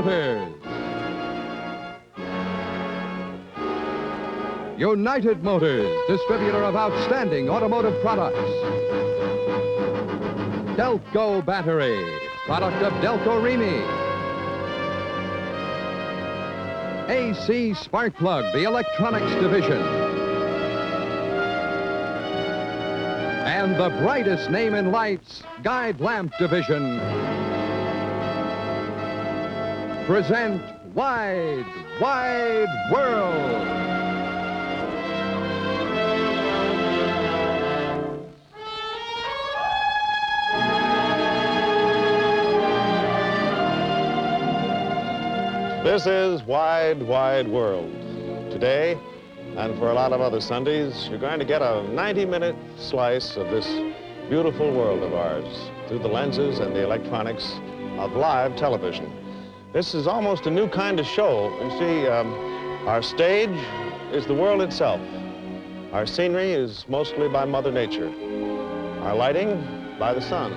Motors. United Motors, distributor of outstanding automotive products. Delco Battery, product of Delco Remy. AC Spark Plug, the electronics division. And the brightest name in lights, Guide Lamp Division, present Wide, Wide World. This is Wide, Wide World. Today, and for a lot of other Sundays, you're going to get a 90-minute slice of this beautiful world of ours through the lenses and the electronics of live television. This is almost a new kind of show. You see, our stage is the world itself. Our scenery is mostly by Mother Nature. Our lighting by the sun.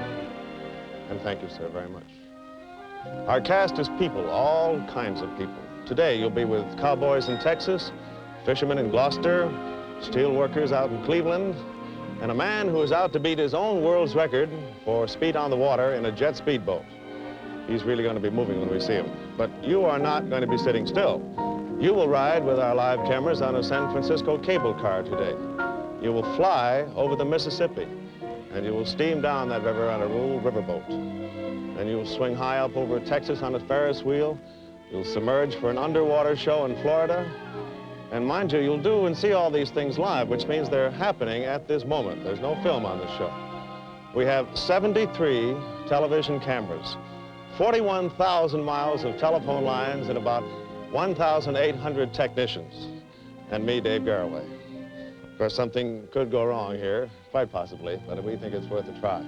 And thank you, sir, very much. Our cast is people, all kinds of people. Today, you'll be with cowboys in Texas, fishermen in Gloucester, steel workers out in Cleveland, and a man who is out to beat his own world's record for speed on the water in a jet speedboat. He's really going to be moving when we see him. But you are not going to be sitting still. You will ride with our live cameras on a San Francisco cable car today. You will fly over the Mississippi, and you will steam down that river on a little riverboat. And you'll swing high up over Texas on a Ferris wheel. You'll submerge for an underwater show in Florida. And mind you, you'll do and see all these things live, which means they're happening at this moment. There's no film on this show. We have 73 television cameras, 41,000 miles of telephone lines, and about 1,800 technicians. And me, Dave Garroway. Of course, something could go wrong here, quite possibly, but we think it's worth a try.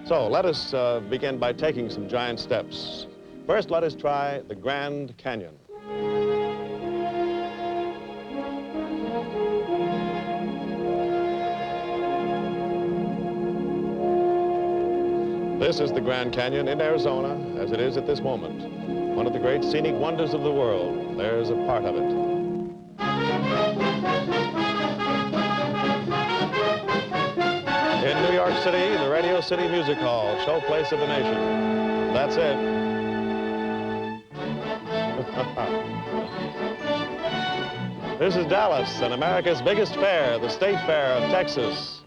So let us begin by taking some giant steps. First, let us try the Grand Canyon. This is the Grand Canyon in Arizona, as it is at this moment. One of the great scenic wonders of the world. There's a part of it. In New York City, the Radio City Music Hall, showplace of the nation. That's it. This is Dallas, and America's biggest fair, the State Fair of Texas.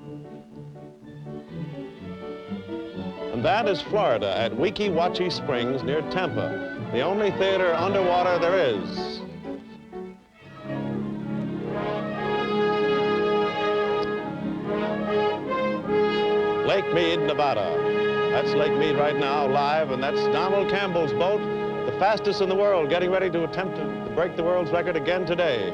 And that is Florida at Weeki Wachee Springs near Tampa, the only theater underwater there is. Lake Mead, Nevada. That's Lake Mead right now, live, and that's Donald Campbell's boat, the fastest in the world, getting ready to attempt to break the world's record again today.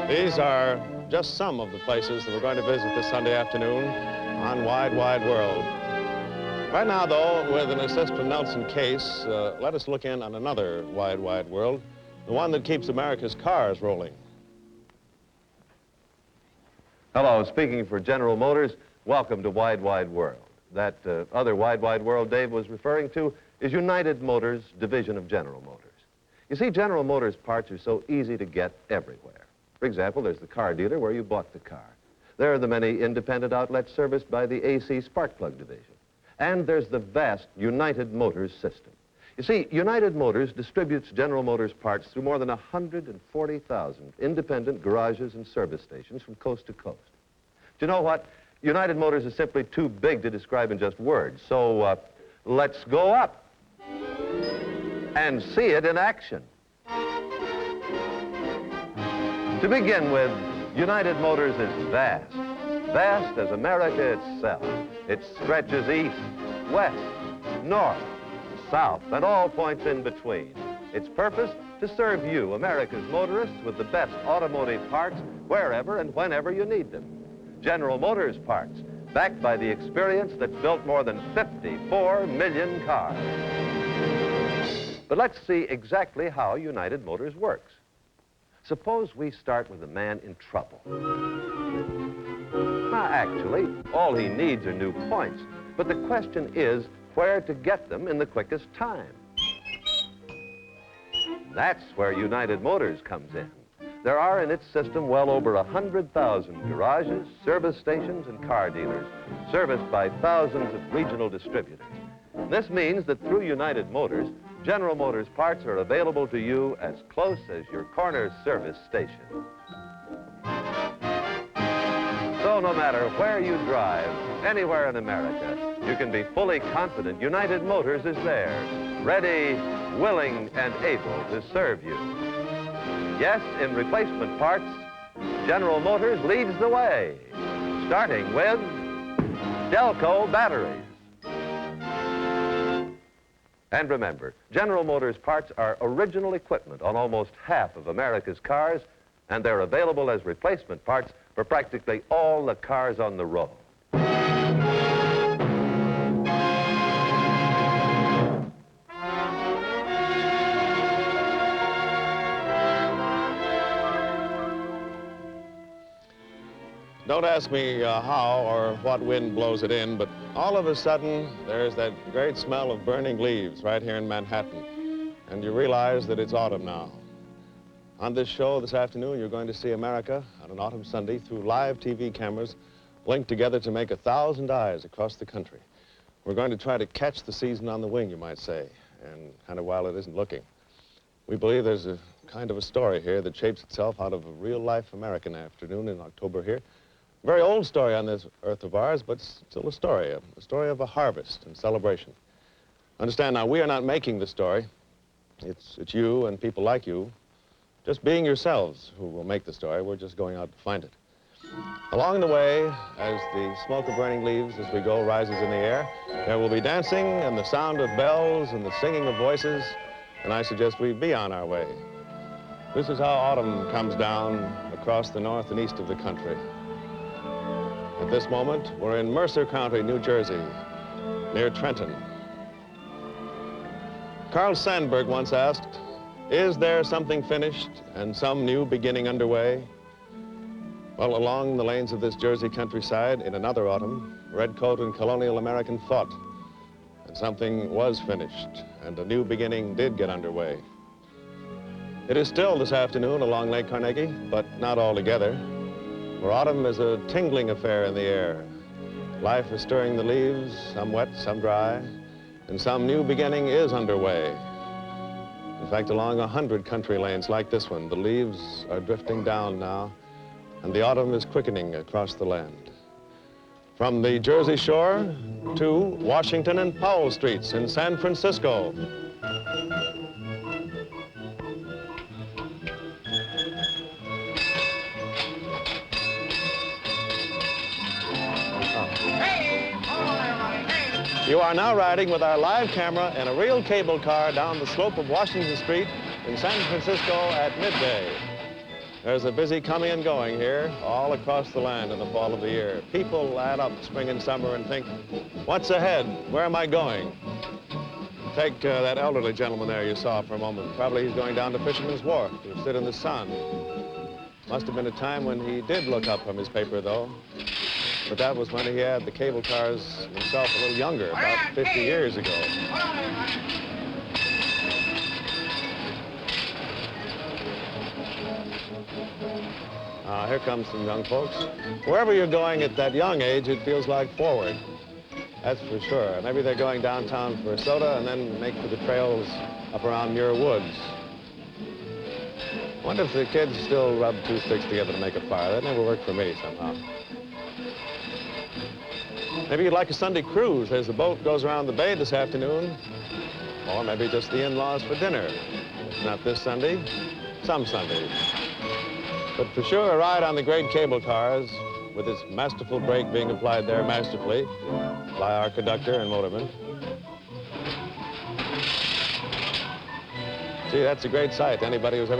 These are just some of the places that we're going to visit this Sunday afternoon on Wide, Wide World. Right now, though, with an assist from Nelson Case, let us look in on another Wide, Wide World. The one that keeps America's cars rolling. Hello, speaking for General Motors, welcome to Wide, Wide World. That other Wide, Wide World Dave was referring to is United Motors, division of General Motors. You see, General Motors parts are so easy to get everywhere. For example, there's the car dealer where you bought the car. There are the many independent outlets serviced by the AC Spark Plug division. And there's the vast United Motors system. You see, United Motors distributes General Motors parts through more than 140,000 independent garages and service stations from coast to coast. Do you know what? United Motors is simply too big to describe in just words. So let's go up and see it in action. To begin with, United Motors is vast. Vast as America itself. It stretches east, west, north, south, and all points in between. Its purpose, to serve you, America's motorists, with the best automotive parts wherever and whenever you need them. General Motors parts, backed by the experience that's built more than 54 million cars. But let's see exactly how United Motors works. Suppose we start with a man in trouble. Actually, all he needs are new points. But the question is where to get them in the quickest time. That's where United Motors comes in. There are in its system well over 100,000 garages, service stations, and car dealers, serviced by thousands of regional distributors. This means that through United Motors, General Motors parts are available to you as close as your corner service station. So no matter where you drive, anywhere in America, you can be fully confident United Motors is there, ready, willing, and able to serve you. Yes, in replacement parts, General Motors leads the way, starting with Delco batteries. And remember, General Motors parts are original equipment on almost half of America's cars, and they're available as replacement parts for practically all the cars on the road. Don't ask me how or what wind blows it in, but all of a sudden, there's that great smell of burning leaves right here in Manhattan, and you realize that it's autumn now. On this show this afternoon, you're going to see America on an autumn Sunday through live TV cameras linked together to make 1,000 eyes across the country. We're going to try to catch the season on the wing, you might say, and kind of while it isn't looking. We believe there's a kind of a story here that shapes itself out of a real-life American afternoon in October here. A very old story on this earth of ours, but still a story of a harvest and celebration. Understand now, we are not making the story. It's you and people like you, just being yourselves, who will make the story. We're just going out to find it. Along the way, as the smoke of burning leaves as we go rises in the air, there will be dancing and the sound of bells and the singing of voices, and I suggest we be on our way. This is how autumn comes down across the north and east of the country. At this moment, we're in Mercer County, New Jersey, near Trenton. Carl Sandburg once asked, "Is there something finished and some new beginning underway?" Well, along the lanes of this Jersey countryside, in another autumn, redcoat and colonial American fought, and something was finished, and a new beginning did get underway. It is still this afternoon along Lake Carnegie, but not altogether. For autumn is a tingling affair in the air. Life is stirring the leaves, some wet, some dry, and some new beginning is underway. In fact, along 100 country lanes like this one, the leaves are drifting down now, and the autumn is quickening across the land. From the Jersey Shore to Washington and Powell Streets in San Francisco. You are now riding with our live camera and a real cable car down the slope of Washington Street in San Francisco at midday. There's a busy coming and going here all across the land in the fall of the year. People add up spring and summer and think, what's ahead? Where am I going? Take that elderly gentleman there you saw for a moment. Probably he's going down to Fisherman's Wharf to sit in the sun. Must have been a time when he did look up from his paper, though. But that was when he had the cable cars himself a little younger, about 50 years ago. Here comes some young folks. Wherever you're going at that young age, it feels like forward. That's for sure. Maybe they're going downtown for a soda and then make for the trails up around Muir Woods. Wonder if the kids still rub two sticks together to make a fire. That never worked for me somehow. Maybe you'd like a Sunday cruise. There's a boat goes around the bay this afternoon. Or maybe just the in-laws for dinner. Not this Sunday, some Sundays. But for sure, a ride on the great cable cars with its masterful brake being applied there masterfully by our conductor and motorman. Gee, that's a great sight. Anybody who's ever